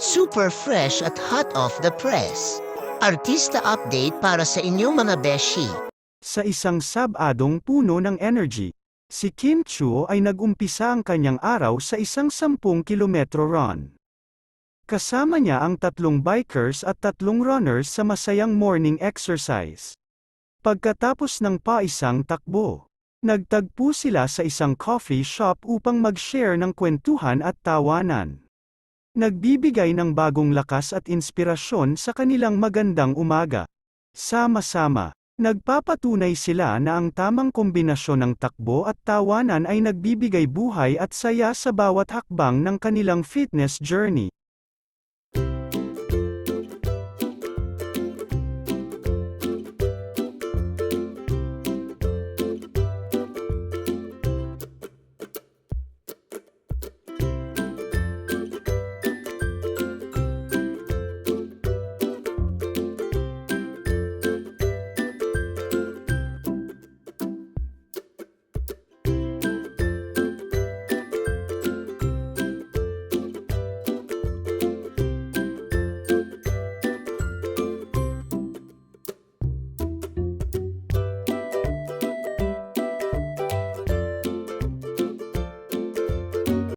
Super fresh at hot off the press. Artista update para sa inyong mga beshi. Sa isang sabadong puno ng energy, si Kim Chiu ay nag-umpisa ang kanyang araw sa isang 10 kilometro run. Kasama niya ang 3 bikers at 3 runners sa masayang morning exercise. Pagkatapos ng paisang takbo, nagtagpo sila sa isang coffee shop upang mag-share ng kwentuhan at tawanan. Nagbibigay ng bagong lakas at inspirasyon sa kanilang magandang umaga. Sama-sama, nagpapatunay sila na ang tamang kombinasyon ng takbo at tawanan ay nagbibigay buhay at saya sa bawat hakbang ng kanilang fitness journey.